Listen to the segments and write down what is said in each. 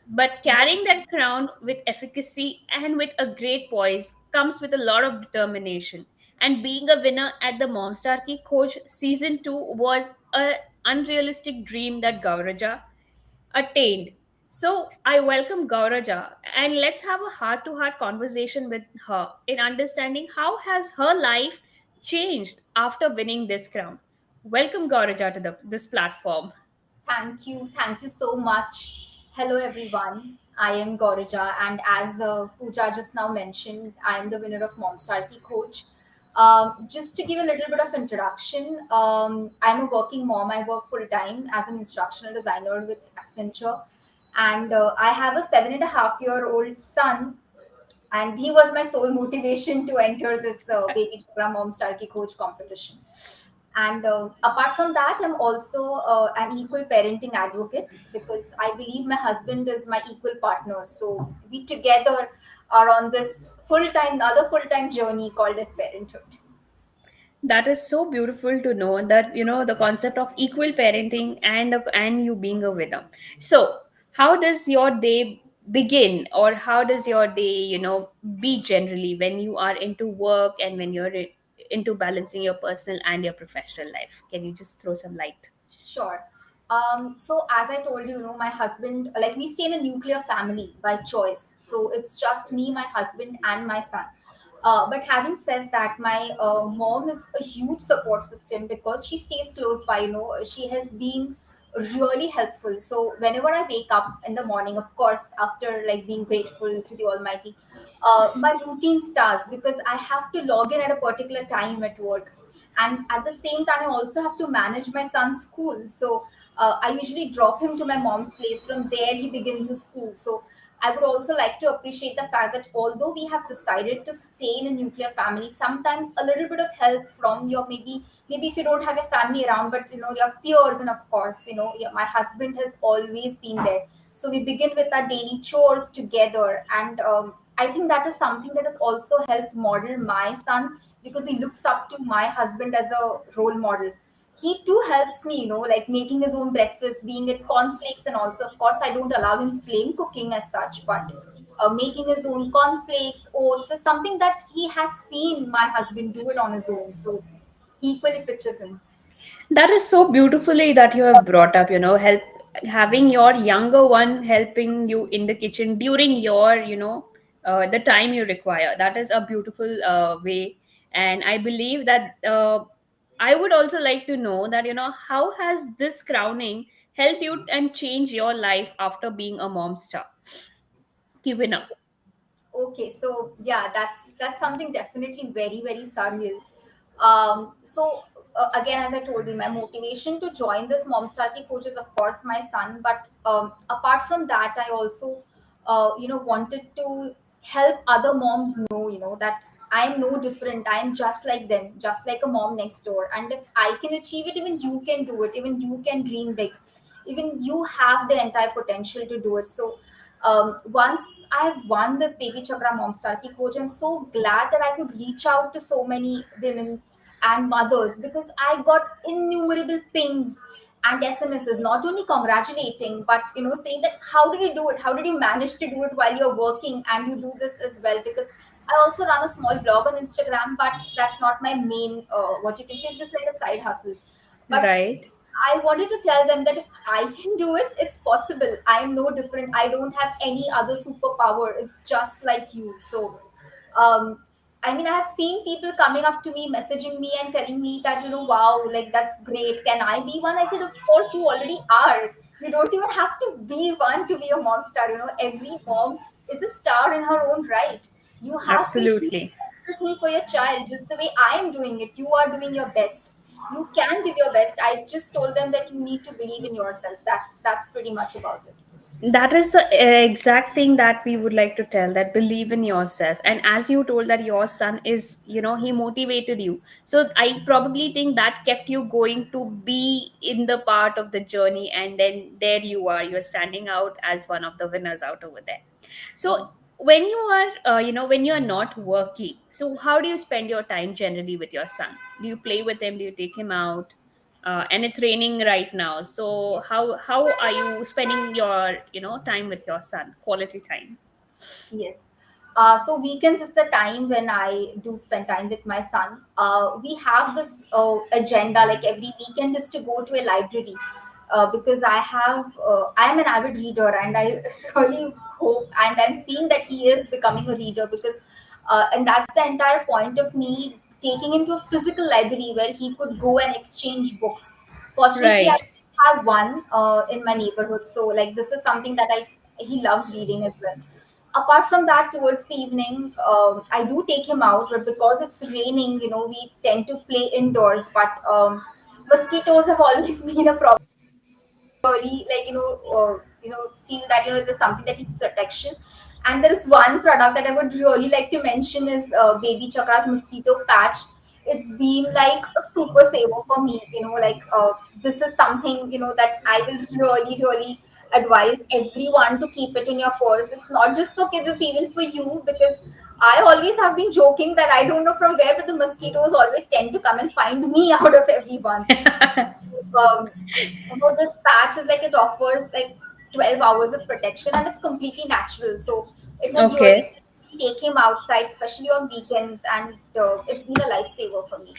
But carrying that crown with efficacy and with a great poise comes with a lot of determination. And being a winner at the Momstarki Coach season 2 was an unrealistic dream that Gauraja attained. So I welcome Gauraja and let's have a heart-to-heart conversation with her in understanding how has her life changed after winning this crown. Welcome Gauraja to this platform. Thank you. Thank you so much. Hello, everyone. I am Gouraja, and as Pooja just now mentioned, I am the winner of Momstarki Coach. Just to give a little bit of introduction, I'm a working mom. I work full time as an instructional designer with Accenture, and I have a 7.5-year-old son, and he was my sole motivation to enter this BabyChakra Momstarki Coach competition. And apart from that, I'm also an equal parenting advocate because I believe my husband is my equal partner. So we together are on this full time journey called as parenthood. That is so beautiful to know that the concept of equal parenting and you being a winner. So how does your day begin, or how does your day be generally when you are into work and when you're into balancing your personal and your professional life? Can you just throw some light? Sure. So as I told you, my husband, like we stay in a nuclear family by choice. So it's just me, my husband, and my son. But having said that, my mom is a huge support system because she stays close by. She has been really helpful. So whenever I wake up in the morning, of course, after like being grateful to the Almighty, my routine starts because I have to log in at a particular time at work, and at the same time I also have to manage my son's school. So I usually drop him to my mom's place. From there he begins his school. So I would also like to appreciate the fact that although we have decided to stay in a nuclear family, sometimes a little bit of help from your, maybe if you don't have your family around, but your peers, and of course my husband has always been there. So we begin with our daily chores together, and I think that is something that has also helped model my son because he looks up to my husband as a role model. He too helps me, like making his own breakfast, being it cornflakes, and also, of course, I don't allow him flame cooking as such, but making his own cornflakes, oats is something that he has seen my husband do it on his own. So he equally pitches in. That is so beautifully that you have brought up, help having your younger one helping you in the kitchen during your, the time you require. That is a beautiful way. And I believe that I would also like to know that, how has this crowning helped you and change your life after being a mom star? Keep it up. Okay, so yeah, that's something definitely very very surreal. So again, as I told you, my motivation to join this Momstarky coach is of course my son. But apart from that, I also wanted to help other moms know that I am no different. I am just like them, just like a mom next door. And if I can achieve it, even you can do it. Even you can dream big. Even you have the entire potential to do it. So once I've won this Baby Chakra Momstarky coach, I'm so glad that I could reach out to so many women and mothers because I got innumerable pings and SMSs, not only congratulating, but saying that how did you do it? How did you manage to do it while you're working and you do this as well? Because I also run a small blog on Instagram, but that's not my main what you can say, it's just like a side hustle. But Right. I wanted to tell them that if I can do it, it's possible. I am no different. I don't have any other superpower. It's just like you. So, I mean, I have seen people coming up to me, messaging me, and telling me that, wow, like that's great. Can I be one? I said, of course, you already are. You don't even have to be one to be a mom star. Every mom is a star in her own right. You have to do Absolutely. everything for your child just the way I am doing it. You are doing your best. You can give your best. I just told them that you need to believe in yourself. That's pretty much about it. That is the exact thing that we would like to tell, that believe in yourself. And as you told that your son is, he motivated you, so I probably think that kept you going to be in the part of the journey, and then there you are, you're standing out as one of the winners out over there. So when you are when you are not working, so how do you spend your time generally with your son? Do you play with him? Do you take him out? and it's raining right now. So how are you spending your time with your son, quality time? Yes. So weekends is the time when I do spend time with my son. We have this agenda like every weekend is to go to a library, because I am an avid reader, and I really hope, and I'm seeing that he is becoming a reader, because and that's the entire point of me taking him to a physical library where he could go and exchange books. Fortunately, I Right. have one in my neighborhood, so like this is something that I he loves reading as well. Apart from that, towards the evening, I do take him out, but because it's raining, we tend to play indoors. But mosquitoes have always been a problem. Really, like feel that there's something that needs protection. And there is one product that I would really like to mention is BabyChakra's mosquito patch. It's been like a super saver for me. This is something that I will really really advise everyone to keep it in your purse. It's not just for kids; it's even for you, because I always have been joking that I don't know from where, but the mosquitoes always tend to come and find me out of everyone. um, this patch is like it offers like 12 hours of protection, and it's completely natural. So it has really Okay. take him outside, especially on weekends, and it's been a lifesaver for me.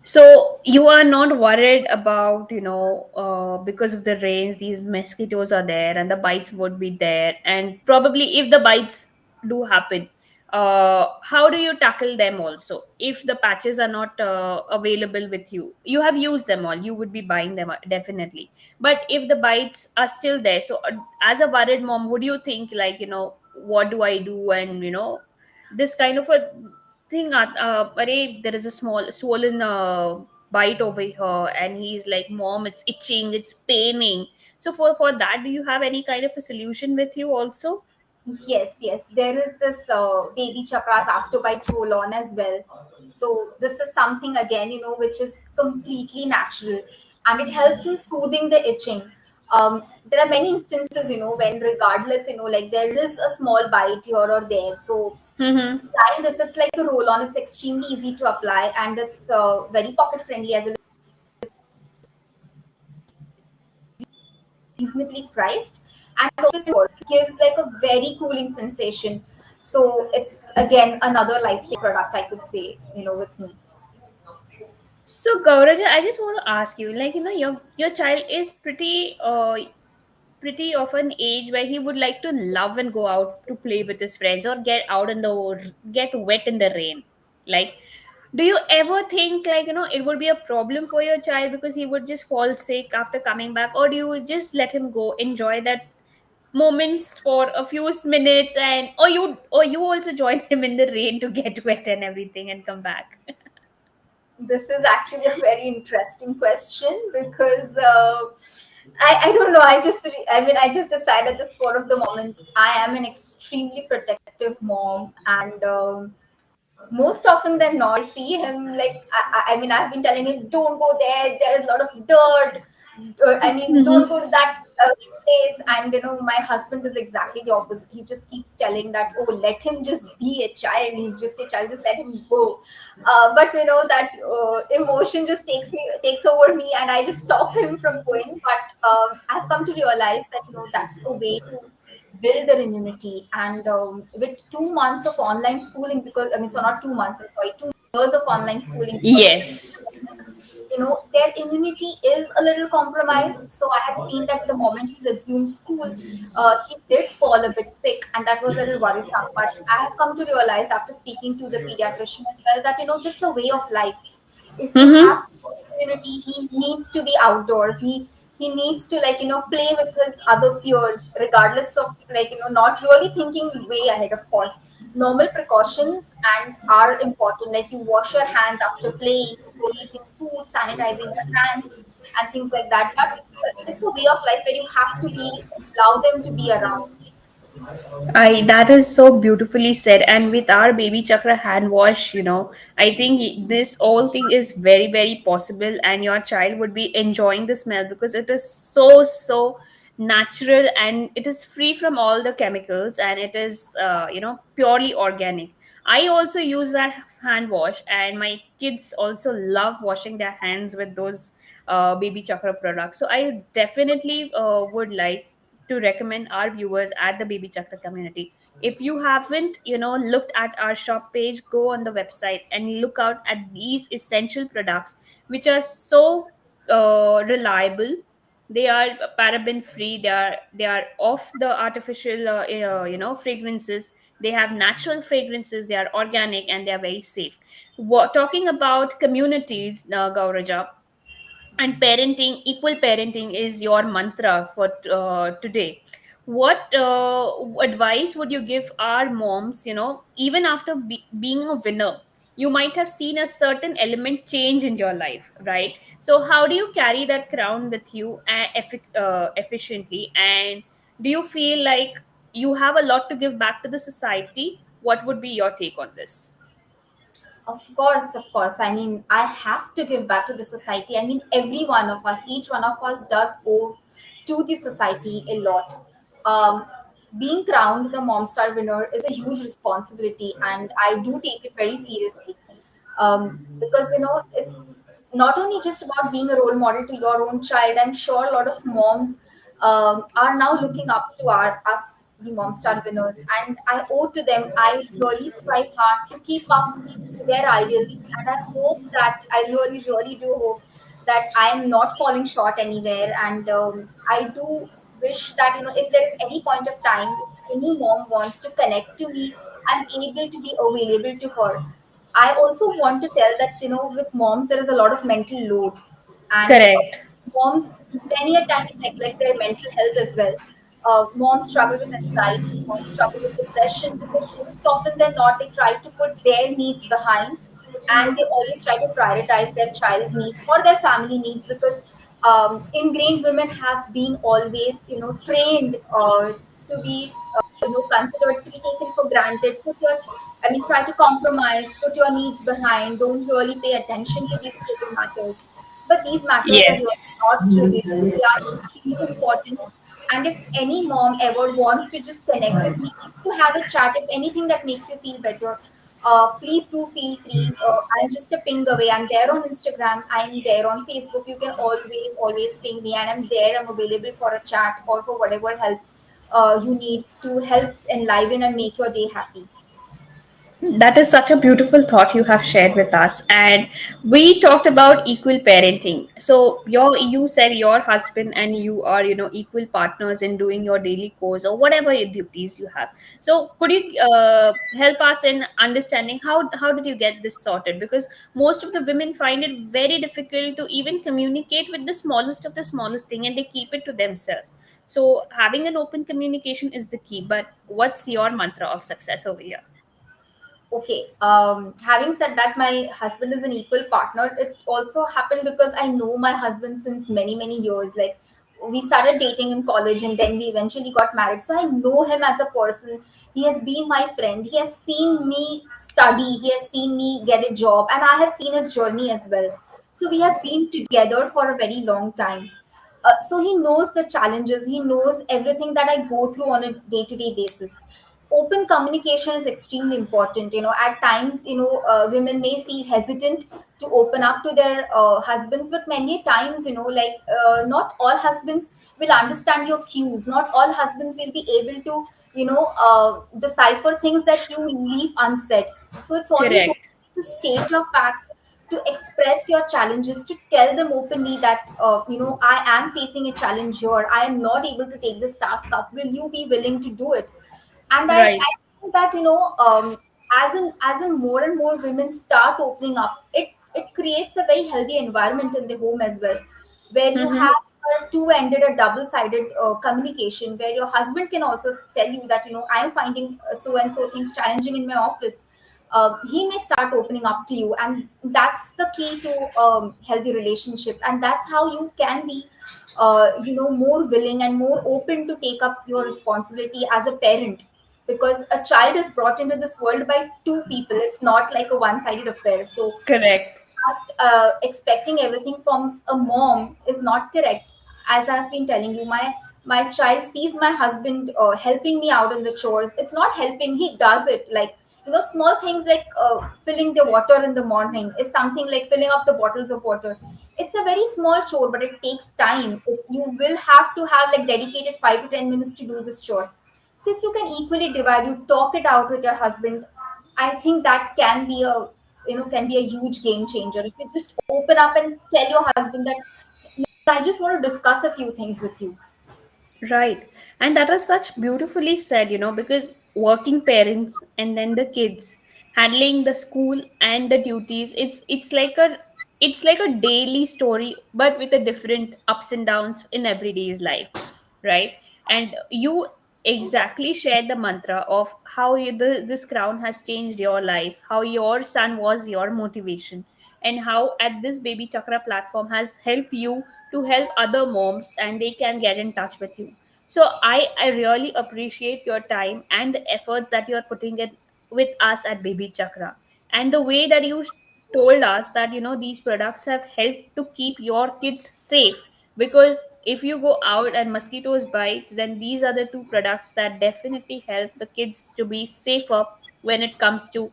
So you are not worried about, because of the rains, these mosquitoes are there and the bites would be there. And probably if the bites do happen, how do you tackle them also? If the patches are not available with you, you have used them all, you would be buying them definitely. But if the bites are still there, so as a worried mom, would you think like, what do I do? And, this kind of a thing, array, there is a small swollen bite over here, and he's like, mom, it's itching, it's paining. So for that, do you have any kind of a solution with you also? Yes, yes. There is this baby chakras afterbite roll on as well. So this is something again, which is completely natural, and it helps in soothing the itching. There are many instances, when regardless, like there is a small bite here or there. So Mm-hmm. applying this, it's like a roll on. It's extremely easy to apply, and it's very pocket friendly as well, reasonably priced, and it gives like a very cooling sensation. So it's again another lifesaver product, I could say, with me. So Gauraja, I just want to ask you, like, your child is pretty of an age where he would like to love and go out to play with his friends or get out in the get wet in the rain. Like, do you ever think like, it would be a problem for your child because he would just fall sick after coming back, or do you just let him go enjoy that moments for a few minutes, and or you also join him in the rain to get wet and everything and come back? This is actually a very interesting question, because I don't know. I just decided at the spur of the moment, I am an extremely protective mom, and most often than not, I see him like I mean, I've been telling him, don't go there. There is a lot of dirt. I mean, don't go to that place. And my husband is exactly the opposite. He just keeps telling that, oh, let him just be a child. He's just a child. Just let him go. But that emotion just takes over me, and I just stop him from going. But I've come to realize that that's a way to build their immunity. And with 2 months of online schooling, because I mean, so not 2 months, I'm sorry, 2 years of online schooling, because of Yes. their immunity is a little compromised. So I have seen that the moment he resumed school, he did fall a bit sick, and that was a little worrisome. But I have come to realize after speaking to the pediatrician as well that it's a way of life. If you have Mm-hmm. community, he needs to be outdoors. He needs to like play with his other peers, regardless of like not really thinking way ahead. Of course, normal precautions and are important, like you wash your hands after playing, before eating food, sanitizing your hands, and things like that. But it's a way of life where you have to be allow them to be around. I That is so beautifully said. And with our baby chakra hand wash, I think this whole thing is very very possible, and your child would be enjoying the smell because it is so natural, and it is free from all the chemicals, and it is purely organic. I also use that hand wash, and my kids also love washing their hands with those baby chakra products. So I definitely would like to recommend our viewers at the baby chakra community, if you haven't looked at our shop page, go on the website and look out at these essential products, which are so reliable. They are paraben free, they are off the artificial fragrances. They have natural fragrances, they are organic, and they are very safe. Talking about communities, Gauraja, and parenting, equal parenting is your mantra for today. What advice would you give our moms, even after being a winner? You might have seen a certain element change in your life, right? So how do you carry that crown with you efficiently, and do you feel like you have a lot to give back to the society? What would be your take on this? Of course, of course. I mean, I have to give back to the society. I mean, every one of us, each one of us does owe to the society a lot. Um, Being crowned the Mom Star winner is a huge responsibility, and I do take it very seriously. Because it's not only just about being a role model to your own child. I'm sure a lot of moms are now looking up to us, the Mom Star winners, and I owe to them. I really strive hard to keep up to their ideals, and I hope that I really, really do hope that I am not falling short anywhere. And I do wish that if there is any point of time, if any mom wants to connect to me, I'm able to be available to her. I also want to tell that with moms there is a lot of mental load, and Correct. moms many a times neglect their mental health as well. Moms struggle with anxiety, moms struggle with depression because most often than not they try to put their needs behind, and they always try to prioritize their child's needs or their family needs because ingrained women have been always trained to be considered to be taken for granted. I mean, try to compromise, put your needs behind, don't really pay attention to these little matters. But these matters are really Yes. not trivial. They are extremely important. And if any mom ever wants to just connect with me, wants to have a chat, if anything that makes you feel better, please do feel free. I'm just a ping away. I'm there on Instagram. I'm there on Facebook. You can always, always ping me, and I'm there. I'm available for a chat or for whatever help you need to help enliven and make your day happy. That is such a beautiful thought you have shared with us. And we talked about equal parenting. So you said your husband and you are, equal partners in doing your daily chores or whatever duties you have. So could you help us in understanding how did you get this sorted? Because most of the women find it very difficult to even communicate with the smallest of the smallest thing, and they keep it to themselves. So having an open communication is the key. But what's your mantra of success over here? Okay. Having said that, my husband is an equal partner. It also happened because I know my husband since many, many years. Like, we started dating in college and then we eventually got married. So I know him as a person. He has been my friend. He has seen me study. He has seen me get a job. And I have seen his journey as well. So we have been together for a very long time. So he knows the challenges. He knows everything that I go through on a day-to-day basis. Open communication is extremely important. At times, women may feel hesitant to open up to their husbands, but many times, like, not all husbands will understand your cues. Not all husbands will be able to decipher things that you leave unsaid. So it's always Correct. okay to state your facts, to express your challenges, to tell them openly that I am facing a challenge here, I am not able to take this task up, will you be willing to do it? And I Right. think that as in more and more women start opening up, it creates a very healthy environment in the home as well, where you Mm-hmm. have a two-ended or double-sided communication, where your husband can also tell you that I am finding so and so things challenging in my office. He may start opening up to you, and that's the key to healthy relationship, and that's how you can be more willing and more open to take up your responsibility as a parent, because a child is brought into this world by two people. It's not like a one-sided affair. So Correct. just expecting everything from a mom is not correct. As I've been telling you, my my child sees my husband helping me out in the chores. It's not helping, he does it. Like, small things like filling the water in the morning is something like filling up the bottles of water. It's a very small chore, but it takes time. You will have to have like dedicated 5 to 10 minutes to do this chore. So if you can equally divide, you talk it out with your husband, I think that can be a, can be a huge game changer. If you just open up and tell your husband that I just want to discuss a few things with you. Right. And that was such beautifully said, because working parents and then the kids handling the school and the duties, it's like a daily story, but with a different ups and downs in everyday's life, right? And you exactly shared the mantra of how this crown has changed your life, how your son was your motivation, and how at this baby chakra platform has helped you to help other moms and they can get in touch with you. So I really appreciate your time and the efforts that you're putting in with us at Baby Chakra, and the way that you told us that these products have helped to keep your kids safe. Because if you go out and mosquitoes bites, then these are the two products that definitely help the kids to be safer when it comes to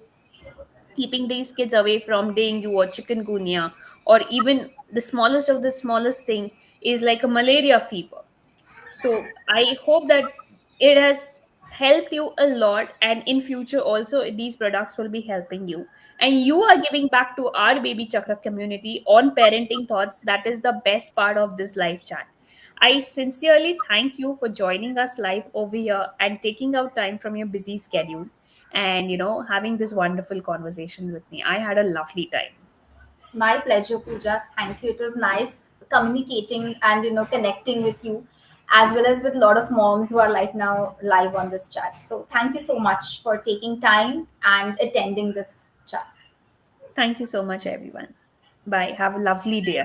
keeping these kids away from dengue or chikungunya, or even the smallest of the smallest thing is like a malaria fever. So I hope that it has helped you a lot, and in future also these products will be helping you, and you are giving back to our baby chakra community on parenting thoughts. That is the best part of this live chat. I sincerely thank you for joining us live over here and taking out time from your busy schedule, and having this wonderful conversation with me. I had a lovely time. My pleasure, Pooja. Thank you. It was nice communicating and connecting with you, as well as with a lot of moms who are right now live on this chat. So thank you so much for taking time and attending this chat. Thank you so much, everyone. Bye, have a lovely day ahead.